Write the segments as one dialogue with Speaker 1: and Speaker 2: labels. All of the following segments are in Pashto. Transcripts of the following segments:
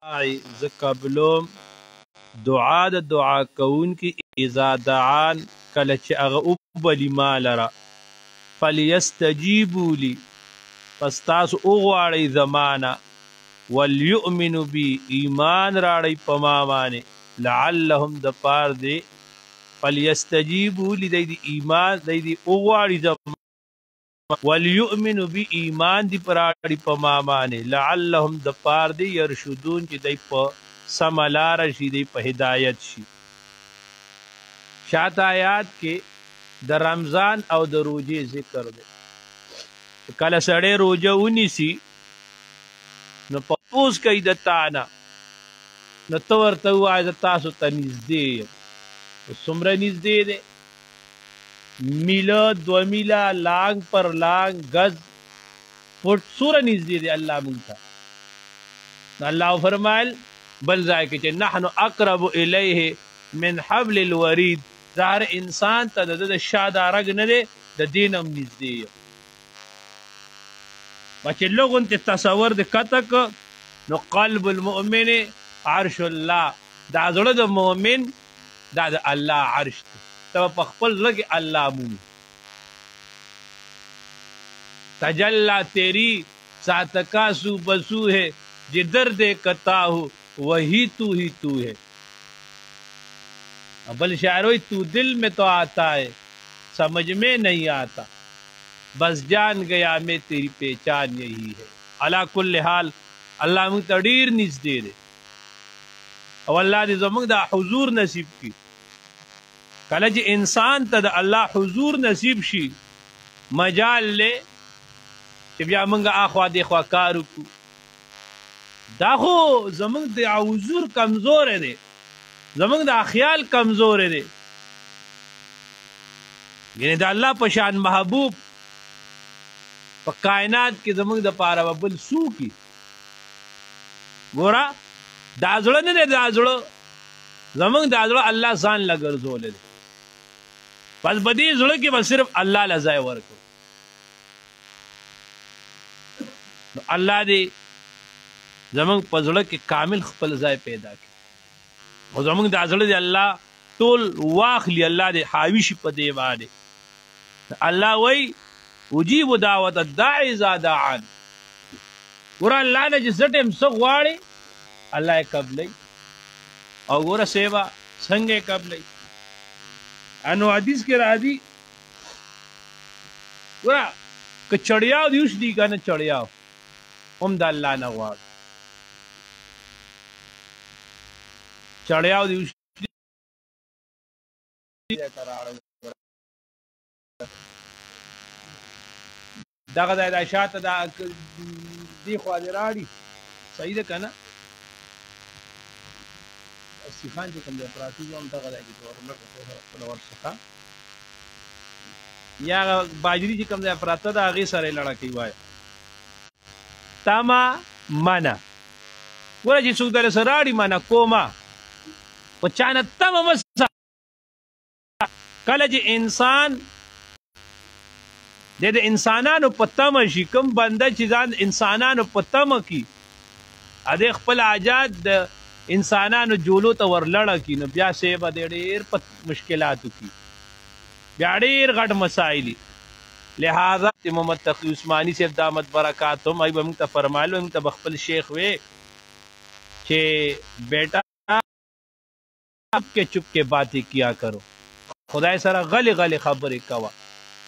Speaker 1: ز قبلوم دعا د دعا کون کی اذا دعان کله چې هغه وبلی مال را فليستجيبوا لي پس تاسو وغواړئ زمانه وليؤمنوا بي ایمان راړئ په ما باندې لعلهم د پار دی فليستجيبوا لي د ایمان د وغواړي زمانه وليؤمنوا بي ایمان دی پراړي په ما باندې لعلهم د پار دی يرشدون چې دای په سملار شي دی په هدایت شي. شات آیات کې د رمضان او د روزې ذکر دی. کله سړی روزه ونیسي نو پوس کوي د تانا نو تو ورته وایي د تاسو ته نږدې یم. څومره نږدې دی؟ میله 2 میله لانګ پر لانګ گز فٹ سوره نږدې دی الله مونږ ته. الله فرمایل بل ځای کې چې نحنو اقرب الیه من حبل الورید، ظاهر انسان ته د شاده رګ نه دی د دینم نږدې یم. چې لوګون ته تصور د کتک نو قلب المؤمن عرش الله، دا زړه د مؤمن دا د الله عرش دی. تو په خپل لګي الله مونږ تجلا تیری ساتکا سو بسو ہے جدر دے کتا ہو وہی تو ہے. بل شاعروی تو دل میں تو آتا ہے سمجھ میں نہیں آتا بس جان گیا میں تیری پہچان یہی ہے. علا کل حال اللہ مونږ ته ډیر نږدې دی او الله دې زموږ دا حضور نصیب کی. کله چې انسان ته د الله حضور نصیب شي مجال له چې بیا موږ اخوا د خوا کار وکړو. دا خو زموږ د حضور کمزور دی، زموږ د خیال کمزور دی. یعنی د الله په شان محبوب په کائنات کې زموږ د پاره بل سو کی ګورا دا ځړه نه دی، دا ځړه زموږ دا ځړه الله ځان لګرځول دی. بس بدی زړه کې بس صرف الله لزای ورکو. الله دې زمونږ په زړه کې کامل خپل ځای پیدا کړي او زمونږ د زړه دې الله ټول واخلي، الله دې حاوی شي په دې باندې. الله وایي اجیب دعوت الداعی اذا دعان. ګوره الله نه چې څه ټیم څه غواړي الله یې قبلوي او ګوره سیوا څنګه یې قبلوي. انو حدیث کې راځي ورا ک چړیاو دیوش دی کنه چړیاو هم د الله نه غواړي. چړیاو دیوش دغه د شاته د دی خو دې راړي صحیح ده کنه. سیفان چې کوم د پراتی هم دغه د خپل ورڅخه یا باجری چې کوم د پراته د هغې سره یې لړه کوي وایه تاما منه. ګوره چې څوک درې سره راړي منه کومه په چا نه تمه مه کله چې انسان د انسانانو په تمه شي، کوم بنده چې ځان انسانانو په تمه کي ادې خپل حاجات د انسانانو جولو ته ورلړه کی نو بیا سیبه د ډیر په مشکلاتو کی بیا ډیر غټ مسائل. لہذا محمد تقی عثمانی سے دامت برکاتهم ای موږ ته فرمایلو موږ ته خپل شیخ وی چې بیٹا چپ کے باتیں کیا کرو، خدای سره غلی غلی خبرې کوه.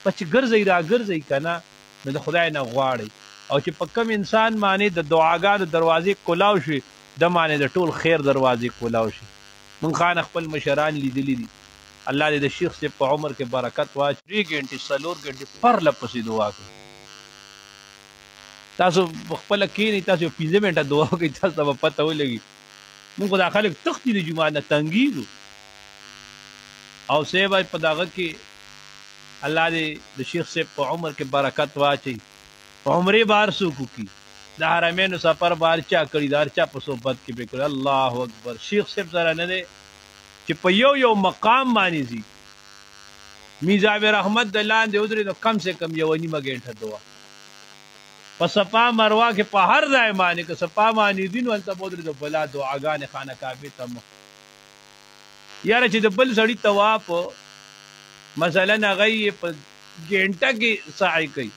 Speaker 1: پس ګرځئ را ګرځئ کنه نو د خدای نه غواړئ او چې په کم انسان باندې د دعاګانو دروازې کولاو شي د معنی د ټول خیر دروازې کولاو شي. مونږ خان خپل مشران لیدلی دي، الله دې د شیخ سے په عمر کې برکت واچوي. 3 غنټې 4 غنټې پر لپسې دعا کوي. تاسو خپل کېنئ، تاسو 15 منټه دعا کوئ، تاسو ته به پته ولګي. مونږ خو دا خلک تښتي د جومات نه تنګېږو او سیبه په دغه کې الله دې د شیخ سے په عمر کې برکت واچي. په عمرې بار څوک کی د حرمینو سفر بار چا کړي، دار چا په صحبت کې به کړي. الله اکبر. شیخ صاحب سره نه دی چې په یو مقام باندې زی میزاب رحمت د لاندې ودرې نو کم سے کم 1.5 غنټه دعا په صفا مروه کې په هر ځای باندې که صفا باندې دین ولته بودرې د بلا دعاګانې خانه کعبې ته مخ یاره چې د بل سړي طواف مثلا هغه یې په ګنټه کې سعی کوي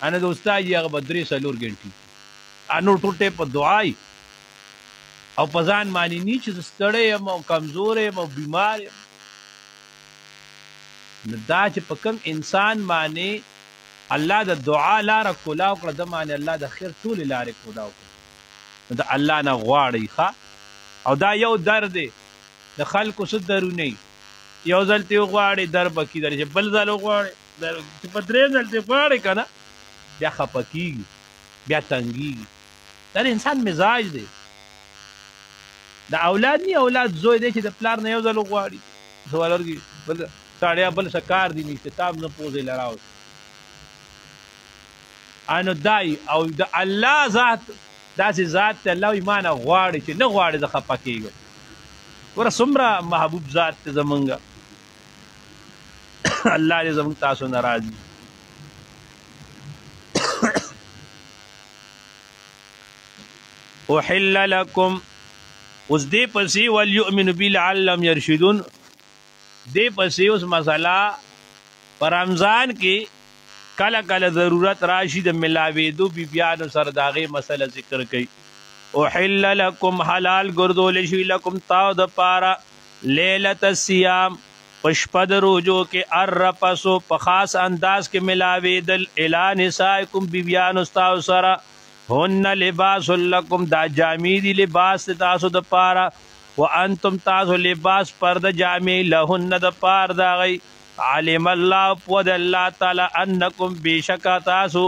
Speaker 1: انا د استاد یې هغه به 3-4 ګنټې انو ټوټې په دعای او په ځان باندې نی چې ستړی یم او کمزور یم او بیمار یم نو دا چې په کوم انسان باندې الله د دعا لاره کولاو کړه د باندې الله د خیر ټولې لارې کولاو کړه نو د الله نه غواړئ ښه او دا یو در دی د خلکو څه درونه یو ځل ته غواړي در بکی در چې بل ځل غواړي چې په درې ځل ته غواړي که نه بیا خفه کېږي بیا تنګېږي دا د انسان مزاج دی د اولاد نی اولاد زوی دی چې د پلار نه یو ځل غواړي ولرګي بل ساړیا بل څه کار دی نشته تاب نه پوزې لراو انو دای او د الله ذات داسې ذات ته الله ایمان غواړي چې نه غواړي د خفه کېږي ګوره څومره محبوب ذات ته زمونږ الله دې زموږ تاسو نه راضي احل لکم اوس دې پسې وليؤمن بي لعلهم يرشدون دې پسې اوس مسله په رمضان کې کله کله ضرورت راشي د ملاوېدو بیبیانو سره د هغې مسله ذکر کوي احل لکم حلال ګرځول شي لکم تاو د پاره لیلة الصیام په شپه د روجو کې الرفثو په خاص انداز کې ملاوېدل الی نسائکم بیبیانو ستاسو سره هن لباس لکم دا جامې دي لباس تاسو د پاره وانتم تاسو لباس پر د جامې لهن د پار د هغې علم الله پوه د الله تعالی انکم بېشکه تاسو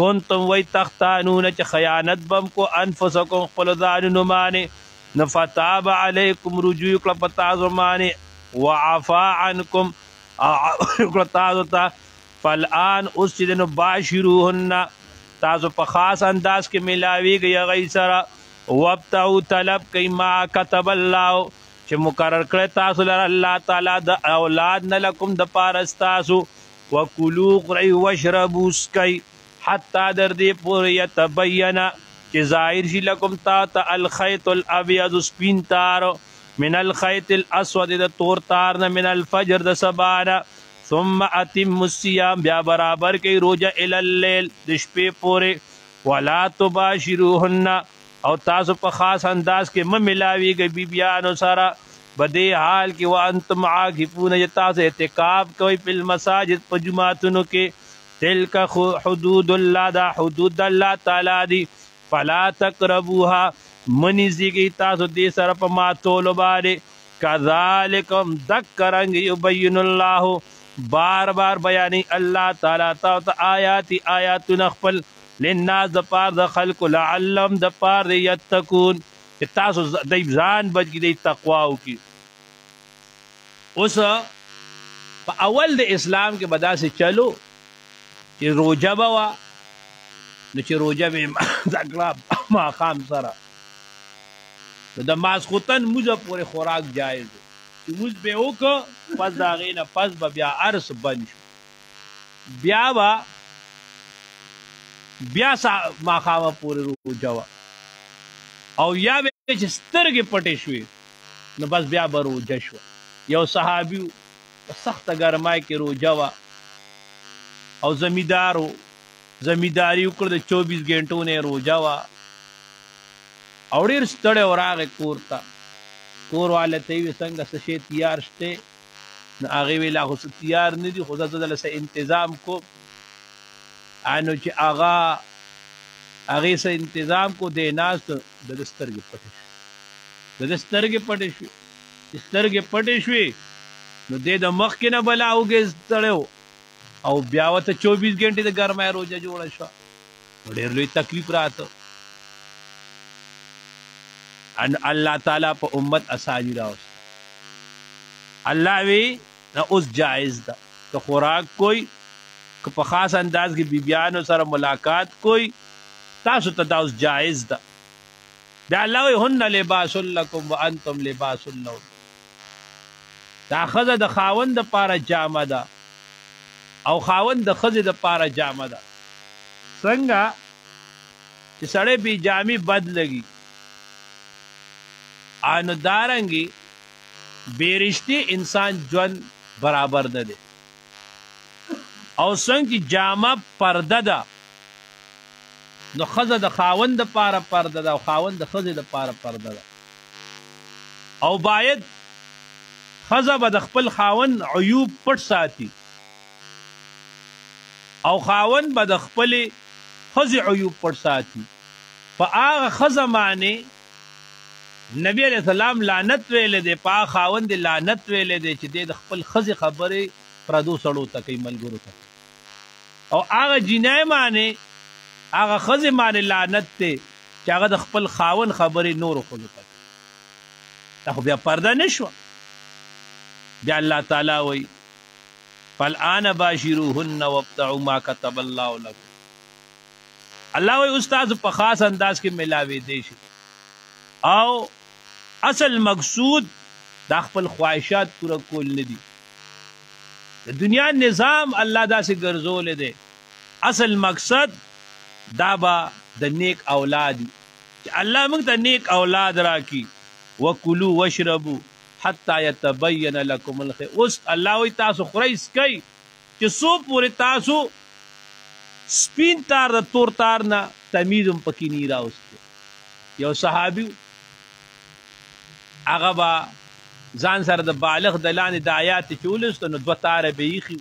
Speaker 1: کنتم وی تختانون چې خیانت بم کو انفسکم خپل ځانونو باندې نو فتاب علیکم رجوع کړه په تاسو باندې وعفا عنکم کړه تاسو ته فالآن اوس چې دی نو باشروهن تاسو په خاص انداز کې ملاویږئ هغوی سره وابتغوا طلب کوئ ما کتب الله چې مقرر کړی تاسو لره الله تعالی د اولاد نه لکم د پاره ستاسو وکلوا خورئ واشربوا څکئ حتی در دې پورې یتبینه چې ظاهر شي لکم تا ته الخیط الابیض سپین تار من الخیط الاسود د تور تار نه من الفجر د سبا نه ثم اتم الصیام بیا برابر کوي روجه الی اللیل د شپې پورې ولا تباشروهن او تاسو په خاص انداز کې مه ملاویږئ بیبیانو سره بدې حال کې وانتم عاکفون چې تاسو اعتکاف کوئ په المساجد په جوماتونو کې تلک حدود الله دا حدود الله تعالی دی فلا تقربوها منیزیږئ تاسو دې سره په ماتولو باندې کذالکم دکرنګ یبین الله بار بار بیانی الله تعالی تاسو آیاتونه خپل للناس د پار د خلکو لعلهم د پار یتقون چې تاسو د ځان بچ کړئ د تقوا وکړي اوس په اول د اسلام کې به داسې چلو چې روجه به وه نو چې روجه به یې کړه ماښام سره نو د ماسخوتن موزه پورې خوراک جایز دی چې موز به یې وکړه پس د هغې نه پس به بیا عرص بند شو بیا به بیا ماښامه پورې روجه وه او یا به چې سترګې پټې شوې نو بس بیا به روجه شوه یو صحابي په سخته ګرمای کې روجه وه او زمیندارو زمینداري وکړه د 24 ګنټو نه روجه وه او ډېر ستړی و راغی کور ته کور والا ته یې ویل څنګه څه شی تیار شته نو هغې ویل لا خو څه تیار نه دي خو زه دله څه انتظام کوم نو چې هغې څه انتظام کو دی ناست د ده سترګې پټې شوې د ده سترګې پټې شوې چې سترګې پټې شوې نو دی د مخکې نه بلا اوږې ستړی و او بیا ورته 24 ګنټې د ګرمۍ روجه جوړه شوه نو ډېر لوی تکلیف راته الله تعالی په امت اساني راوست الله وی نه اوس جایز ده که خوراک کوئی که په خاص انداز کې بیبیانو سره ملاقات کوئی تاسو ته دا اوس جایز ده بیا الله وی هن لباس لکم وانتم لباس لهم دا ښځه د خاوند دپاره جامه ده او خاوند د ښځې دپاره جامه ده څنګه چې سړی بی جامې بد لګي انو دارنګي بیرشتي انسان ژوند برابر نه دی او څنګه چې جامه پرده ده نو ښځه د خاوند دپاره پرده ده او خاوند د ښځې دپاره پرده ده او باید ښځه به د خپل خاوند عیوب پټ ساتي او خاوند به د خپلې ښځې عیوب پټ ساتي په هغه ښځه باندې نبی علیہ السلام لعنت ویلې دی په هغه خاوند لعنت ویلې دی چې دی د خپل ښځې خبرې پردو سړو ته کوي ملګرو ته او هغه جنۍ باندې هغه ښځې باندې لعنت دی چې هغه د خپل خاوند خبرې نورو ښځو ته کوي دا خو بیا پرده نه شوه بیا الله تعالی وایي فالآن باشروهن وابتغوا ما كتب الله لكم الله وایي اوس تاسو په خاص انداز کې ملاوېدی شي او اصل مقصود دا خپل خواهشات پوره کول نه دي د دنیا نظام الله داسې ګرځولی دی اصل مقصد دا به د نیک اولاد چې الله موږ ته نیک اولاد راکړي وکلوا واشربوا حتی یتبین لکم الخیر اوس الله وایي تاسو خورئ څکئ چې څو پورې تاسو سپین تار د تور تار نه تمیز هم پکې نه راوستې یو صحابي هغه به ځان سره د بالغ د لاندې د آیات چې ولوستو نو دوه تاره به ایښي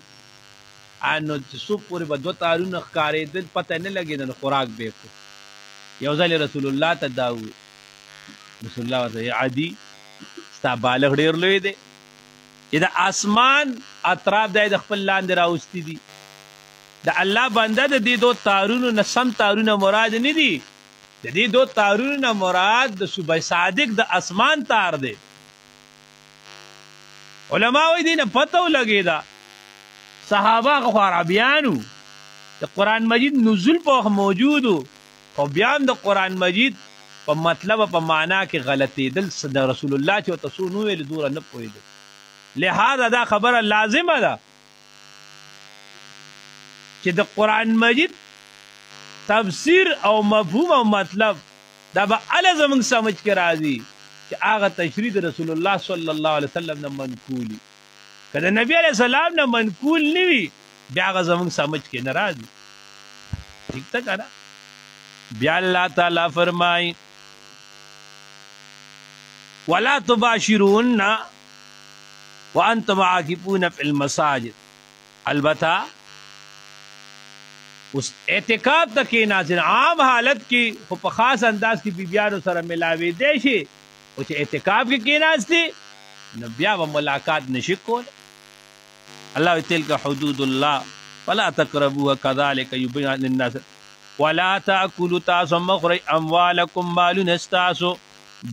Speaker 1: نو چې څو پورې به دوه تارونه ښکارېدل پته نه لګېده نو خوراک به یې کړو یو ځل رسول الله ته دا وویل رسول الله ورته عادي ستا بالغ ډېر لوی دی چې د آسمان اطراف دی د خپل لاندې راوستي دي د الله بنده د دې دو تارونو نه سم تارونه مراد نه دي د دې دو تارونو نه مراد د صبح صادق د اسمان تار دی علما وایي دې نه پته ولګېده صحابه خو عربیانو د قرآن مجید نزول په وخت موجود و خو بیا هم د قرآن مجید په مطلب په معنا کې غلطېدل د رسول الله چې ورته څو نو ویل دوره نه پوهېدل لہذا دا خبره لازمه ده چې د قرآن مجید تفسیر او مفهوم او مطلب دا به هله زموږ سمجھ کې راځي چې هغه تشریح د رسول الله صلی الله علیه وسلم نه منقولي که د نبی علیه السلام نه منقول نه وي بیا هغه زموږ سمجھ کې نه راځي ٹھیک ده که نه بیا الله تعالی فرمایي ولا تباشرون وانتم عاکفون فی المساجد البته اس اعتکاف ته کېناستل عام حالت کې خو په خاص انداز کې بیبیانو سره ملاوېدی شي او چې اعتکاف کې کېناستې نو بیا به ملاقات نشي کولی الله تلک حدود الله فلا تقربوها كذلك يبين للناس ولا تاكلوا تاسو مخرج اموالکم مالونه ستاسو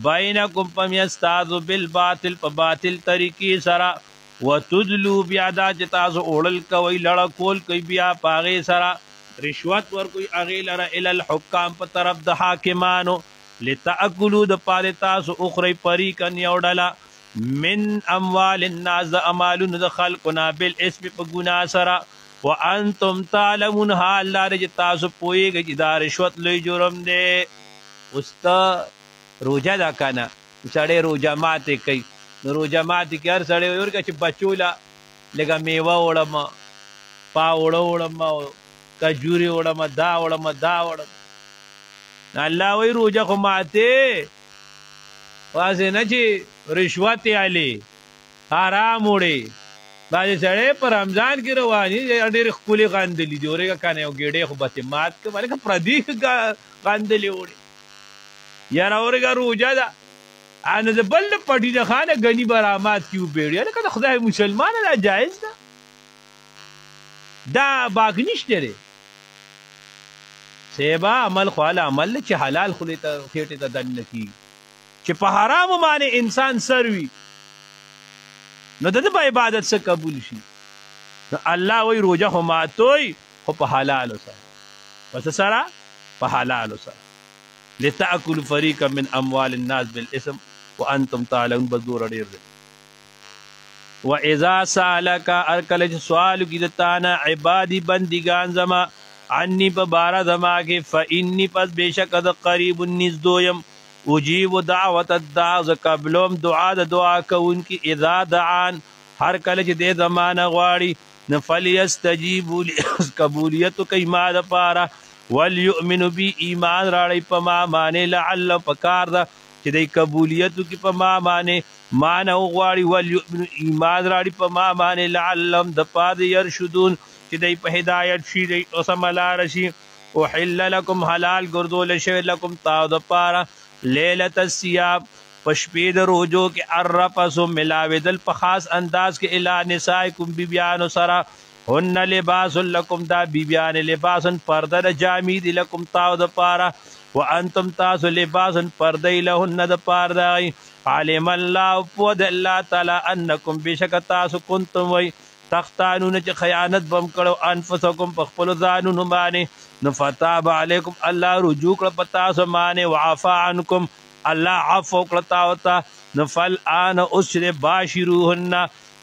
Speaker 1: بینکم پمیستاسو بالباطل په باطل طریقې سره وتدلوا بیا دا چې تاسو اوړل کوئ لړه کول کوي بیا په هغې سره رشوت ورکوي هغې لره الی الحکام په طرف د حاکمانو لتاکلوا د پاره تاسو اخرئ فریقا یو ډله من اموال الناس د امالونو د خلقنا بالاسم په ګناه سره وانتم تعلمون حال لاره چې تاسو پوهېږئ چې دا رشوت لوی جرم دی اوس ته روجه ده که نه سړی روجه ماتې کوي نو روجه ماتې کې هر سړی وایي ورکه چې بچو له لږه میوه وړم پاوړه وړم کجوري وړم دا وړم دا وړم الله وایي روجه خو ماتې واسې نه چې رشوت یې علي حرام وړې بعضې سړی په رمضان کې رواني ډېرې ښکلې غندلي دي ورېږه که نه یو ګېډۍ خو بسې مات کړه هلکه پردي غندلې وړې یاره ورېږه روجه ده نو د بل د پټي د خانه ګني به رامات کي وبېړي هلکه د خدای مسلمانه دا جایز ده دا باک نشته دی سیبا عمل خو هله عمل دی چې حلال خولې ته خېټې ته دننه کېږي چې په حرامو باندې انسان سر وي نو د ده په عبادت څه قبول شي نو الله وایي روجه خو ماتوئ خو په حلالو سره په څه سره په حلالو سره لتأكلوا فريقا من اموال الناس بالاسم وانتم تعلمون بزور ډیر دی واذا سالك ارکل سوال کی دتانا عبادی بندگان زما عنی په بارا زما کې فإني پس بشک د قریب نزدویم اجیب دعوت الداع ز قبلهم دعا د دعا کوونکی اذا دعان هر کله چې د زمانه غواړي نفل یستجیبوا لی قبولیت کوي ما د پاره وليؤمن بی ایمان راړی په ما باندې لعل پکار ده چې د قبولیت کی په ما باندې مان او غواړي وليؤمن ایمان راړي په ما باندې لعلهم د پاد يرشدون چې د په هدایت شي د اوسملا رشي وحل لكم حلال ګرځول شوی لكم تاسو د پاره لیلۃ الصیام پشپې د روزو کې الرفث ملاویدل په خاص انداز کې الی نسائکم بیبیانو سره هن لباس لکم دا بیبیان لباسن پرده جامی دی لکم تاو د پاره وانتم تاسو لباسن پرده لهن د پاره علم الله پود الله تعالی انکم بشک تاسو کنتم وی تختانون چې خیانت بم کړو انفسکم په خپل ځانونو باندې نفتاب علیکم الله رجوع کړ پتا سو باندې وعفا عنکم الله عفو کړ تاو نفل ان اسر باشروهن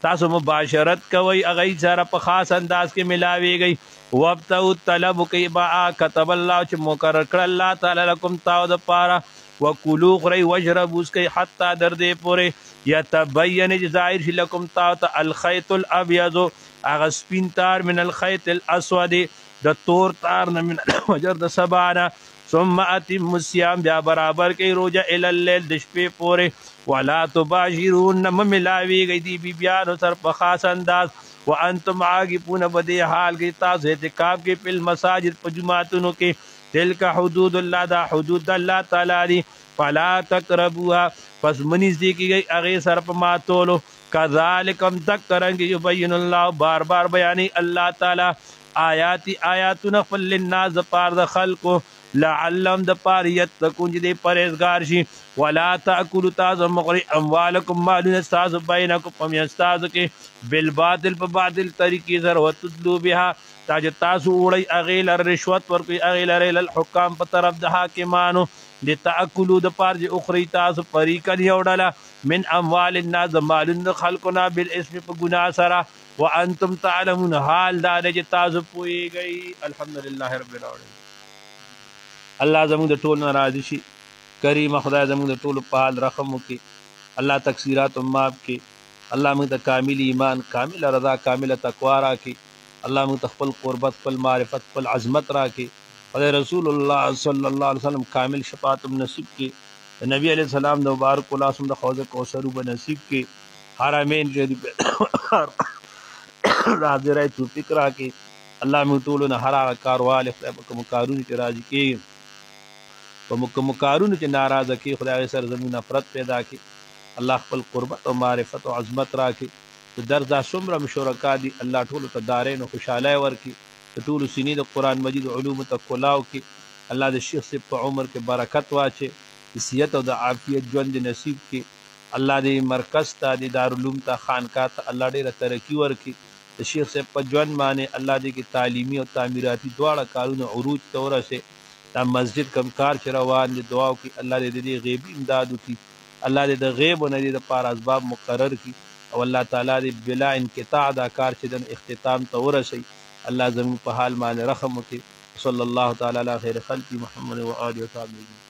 Speaker 1: تاسو مباشرت کوي اغه سره په خاص انداز کې ملاويږي وابتو طلب کوي با كتب الله چې مقرر کړ الله تعالی لكم تاو د پاره وکلوا خری وجربوا اسکي حتا دردې پوره يتبين ظاهر شي لكم تاو الخيط الابيض اغه سپین تار من الخيط الاسود د تور تار نه من وجر د سبانه ثم اتم الصيام بیا برابر کوي روزه ال الليل د شپې پوره ولا تباشرون مملاوي گئی دی بیبیانو سر په خاص انداز وانتم عاقبون بدی حال کی تاسو اعتکاف کې په مساجد په جماعتونو کې تلک حدود الله دا حدود الله تعالی دی فلا تقربوها پس منیز دی کی گئی اغه سر په ماتولو کذالکم تکرنگ یبین الله بار بار بیانی الله تعالی آیاتنا فل للناس پار د خلقو لعلهم د پار یتقون چې دی پرهیزګار شي ولا تاکلوا تاسو مغری اموالکم مالون استاذ بینکم پم استاذ کې بالباطل په باطل طریقې سره وتدلو بها تاج تاسو وړي اغیل رشوت ورکوي اغیل الحکام په طرف د حاکمانو د تاکلوا د پار چې اخری تاسو فریقا یوډله من اموال الناس مالون خلقنا بالاسم په ګناه سره وانتم تعلمون حال دا چې تاسو پوهیږئ الحمدلله رب العالمین الله زموږ د ټول ناراضي شي کریم خدای زموږ د ټول په حال رحم وکړي الله تقصیرات معاف کړي الله موږ د کامل ایمان کامل رضا کامل تقوا راکړي الله موږ ته خپل قربت خپل معرفت خپل عظمت راکړي خدای رسول الله صلی الله علیه وسلم کامل شفاعت نصیب کړي نبی علیہ السلام د مبارک لاسم د حوض کوثر نصیب کړي حرمین شریف حاضرای توفیق راکړي الله موږ ټول نه هر هغه کاروال خدای په کوم کارونه کې راضي کړي په کوم کارونه چې ناراضه کی خدای سره زموږ نفرت پیدا کی الله خپل قربت او معرفت او عظمت راکړي درد څومره مشورکا دي الله ټول ته دارین او خوشاله ورکي ټول سینې د قران مجید علوم ته کولاو کی الله د شیخ سے په عمر کې برکت واچي صحت او د عافیت ژوند نصیب کی الله دې مرکز ته د دارالعلوم ته خانقاه ته الله دې ترقی ورکي د شیخ سے په ژوند باندې الله دې کې تعلیمي او تعمیراتي دواړه کارونه عروج ته ورسه دا مسجد کم کار چې روان دي دعا وکي الله دې غیبی امداد وکي الله دې د غیب او نه د پار اسباب مقرر کی او الله تعالی دې بلا انقطاع دا کار چې د اختتام ته ورسي الله زموږ په حال باندې رحم وکي صلی الله تعالی علی خیر خلق محمد و آله و صحبه